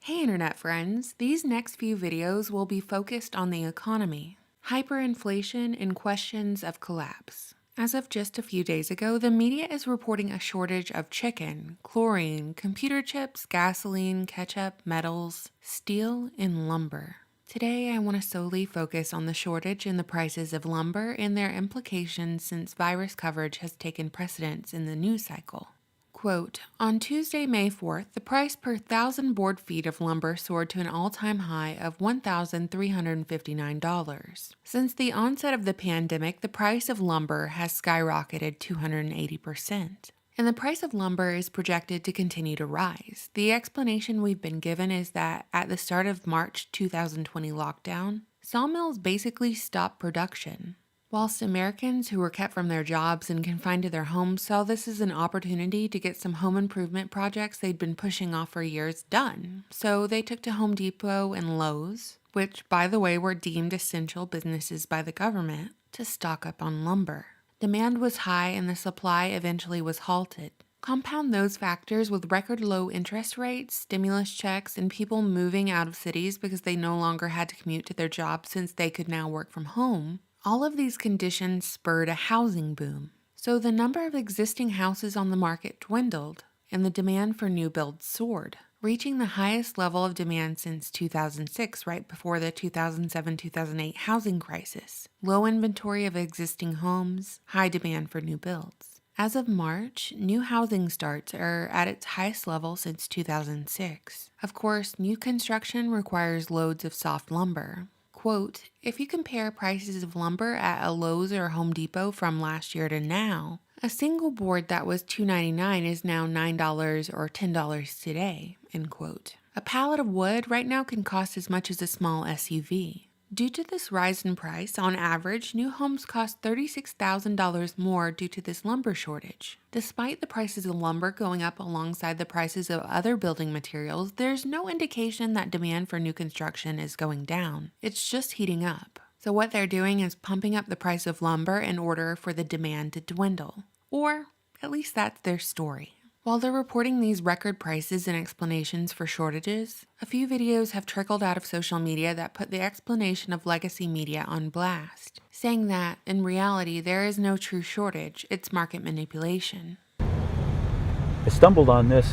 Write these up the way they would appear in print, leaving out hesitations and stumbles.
Hey internet friends, these next few videos will be focused on the economy, hyperinflation, and questions of collapse. As of just a few days ago, the media is reporting a shortage of chicken, chlorine, computer chips, gasoline, ketchup, metals, steel, and lumber. Today, I want to solely focus on the shortage and the prices of lumber and their implications since virus coverage has taken precedence in the news cycle. Quote, on Tuesday, May 4th, the price per 1,000 board feet of lumber soared to an all-time high of $1,359. Since the onset of the pandemic, the price of lumber has skyrocketed 280%. And the price of lumber is projected to continue to rise. The explanation we've been given is that at the start of March 2020 lockdown, sawmills basically stopped production. Whilst Americans who were kept from their jobs and confined to their homes saw this as an opportunity to get some home improvement projects they'd been pushing off for years done. So they took to Home Depot and Lowe's, which, by the way, were deemed essential businesses by the government, to stock up on lumber. Demand was high and the supply eventually was halted. Compound those factors with record low interest rates, stimulus checks, and people moving out of cities because they no longer had to commute to their jobs since they could now work from home. All of these conditions spurred a housing boom. So the number of existing houses on the market dwindled, and the demand for new builds soared, reaching the highest level of demand since 2006, right before the 2007-2008 housing crisis. Low inventory of existing homes, high demand for new builds. As of March, new housing starts are at its highest level since 2006. Of course, new construction requires loads of soft lumber. Quote, if you compare prices of lumber at a Lowe's or Home Depot from last year to now, a single board that was $2.99 is now $9 or $10 today, end quote. A pallet of wood right now can cost as much as a small SUV. Due to this rise in price, on average, new homes cost $36,000 more due to this lumber shortage. Despite the prices of lumber going up alongside the prices of other building materials, there's no indication that demand for new construction is going down. It's just heating up. So what they're doing is pumping up the price of lumber in order for the demand to dwindle. Or at least that's their story. While they're reporting these record prices and explanations for shortages, a few videos have trickled out of social media that put the explanation of legacy media on blast, saying that, in reality, there is no true shortage, it's market manipulation. I stumbled on this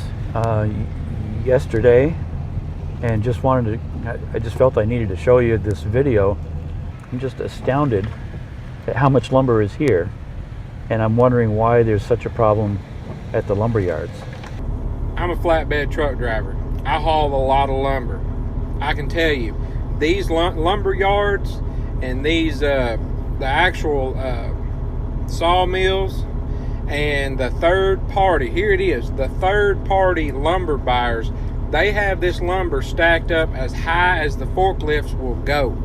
yesterday and I just felt I needed to show you this video. I'm just astounded at how much lumber is here, and I'm wondering why there's such a problem at the lumber yards. I'm a flatbed truck driver. I haul a lot of lumber. I can tell you, these lumber yards and these the actual sawmills and the third party, here it is, the third party lumber buyers, they have this lumber stacked up as high as the forklifts will go.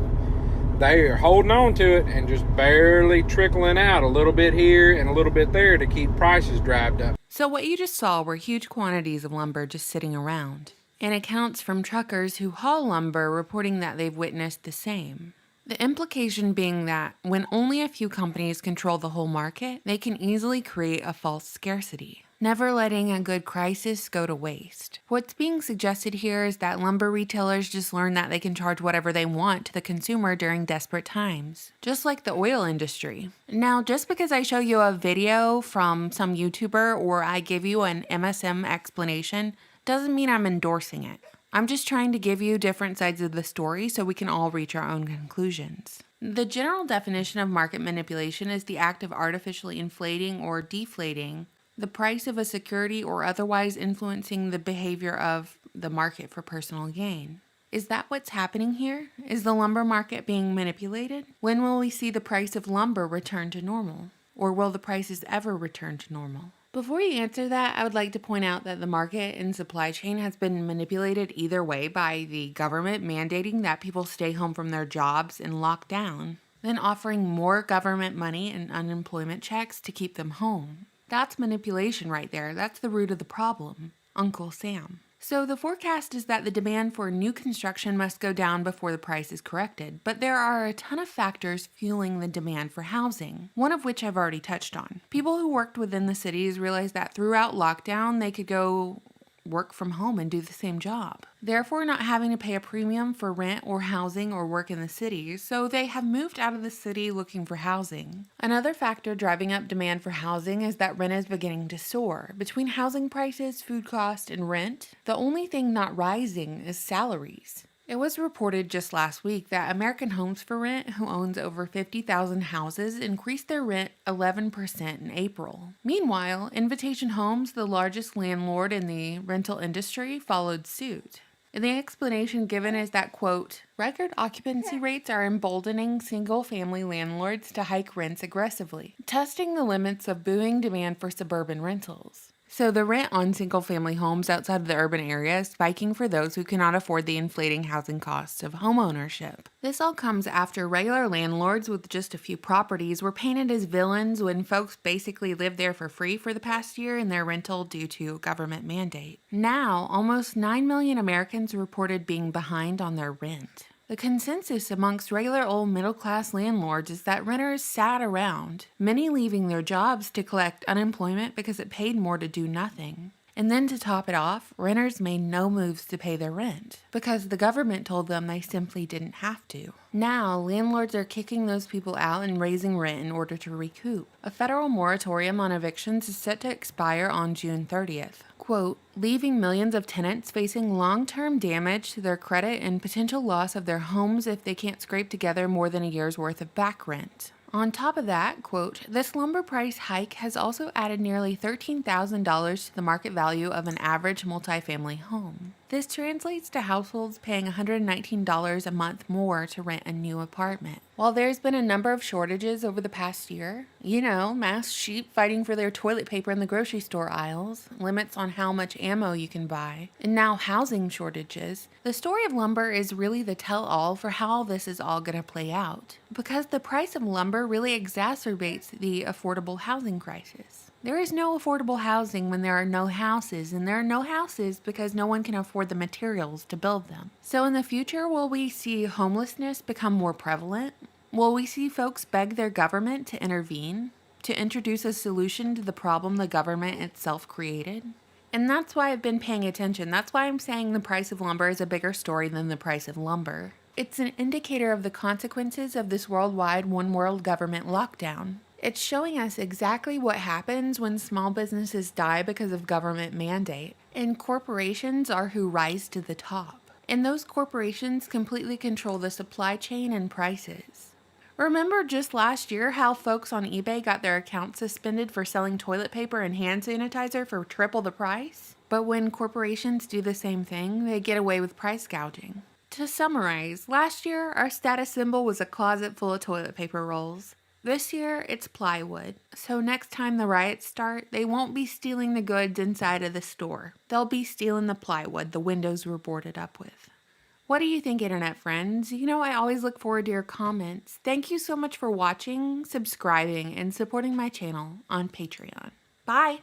They are holding on to it and just barely trickling out a little bit here and a little bit there to keep prices drived up. So what you just saw were huge quantities of lumber just sitting around, and accounts from truckers who haul lumber reporting that they've witnessed the same. The implication being that when only a few companies control the whole market, they can easily create a false scarcity, never letting a good crisis go to waste. What's being suggested here is that lumber retailers just learn that they can charge whatever they want to the consumer during desperate times, just like the oil industry. Now, just because I show you a video from some YouTuber or I give you an MSM explanation doesn't mean I'm endorsing it. I'm just trying to give you different sides of the story so we can all reach our own conclusions. The general definition of market manipulation is the act of artificially inflating or deflating the price of a security or otherwise influencing the behavior of the market for personal gain. Is that what's happening here? Is the lumber market being manipulated? When will we see the price of lumber return to normal? Or will the prices ever return to normal? Before you answer that, I would like to point out that the market and supply chain has been manipulated either way by the government mandating that people stay home from their jobs and lock down, then offering more government money and unemployment checks to keep them home. That's manipulation right there. That's the root of the problem. Uncle Sam. So the forecast is that the demand for new construction must go down before the price is corrected, but there are a ton of factors fueling the demand for housing, one of which I've already touched on. People who worked within the cities realized that throughout lockdown, they could go work from home and do the same job, therefore not having to pay a premium for rent or housing or work in the city, so they have moved out of the city looking for housing. Another factor driving up demand for housing is that rent is beginning to soar. Between housing prices, food cost, and rent, the only thing not rising is salaries. It was reported just last week that American Homes for Rent, who owns over 50,000 houses, increased their rent 11% in April. Meanwhile, Invitation Homes, the largest landlord in the rental industry, followed suit. And the explanation given is that, quote, record occupancy rates are emboldening single-family landlords to hike rents aggressively, testing the limits of booming demand for suburban rentals. So the rent on single-family homes outside of the urban area is spiking for those who cannot afford the inflating housing costs of homeownership. This all comes after regular landlords with just a few properties were painted as villains when folks basically lived there for free for the past year in their rental due to government mandate. Now, almost 9 million Americans reported being behind on their rent. The consensus amongst regular old middle-class landlords is that renters sat around, many leaving their jobs to collect unemployment because it paid more to do nothing. And then to top it off, renters made no moves to pay their rent because the government told them they simply didn't have to. Now, landlords are kicking those people out and raising rent in order to recoup. A federal moratorium on evictions is set to expire on June 30th. Quote, leaving millions of tenants facing long-term damage to their credit and potential loss of their homes if they can't scrape together more than a year's worth of back rent. On top of that, quote, this lumber price hike has also added nearly $13,000 to the market value of an average multifamily home. This translates to households paying $119 a month more to rent a new apartment. While there's been a number of shortages over the past year, mass sheep fighting for their toilet paper in the grocery store aisles, limits on how much ammo you can buy, and now housing shortages, the story of lumber is really the tell-all for how this is all going to play out. Because the price of lumber really exacerbates the affordable housing crisis. There is no affordable housing when there are no houses, and there are no houses because no one can afford the materials to build them. So in the future, will we see homelessness become more prevalent? Will we see folks beg their government to intervene, to introduce a solution to the problem the government itself created? And that's why I've been paying attention. That's why I'm saying the price of lumber is a bigger story than the price of lumber. It's an indicator of the consequences of this worldwide one-world government lockdown. It's showing us exactly what happens when small businesses die because of government mandate, and corporations are who rise to the top. And those corporations completely control the supply chain and prices. Remember just last year how folks on eBay got their accounts suspended for selling toilet paper and hand sanitizer for triple the price? But when corporations do the same thing, they get away with price gouging. To summarize, last year our status symbol was a closet full of toilet paper rolls. This year, it's plywood. So next time the riots start, they won't be stealing the goods inside of the store. They'll be stealing the plywood the windows were boarded up with. What do you think, internet friends? I always look forward to your comments. Thank you so much for watching, subscribing, and supporting my channel on Patreon. Bye!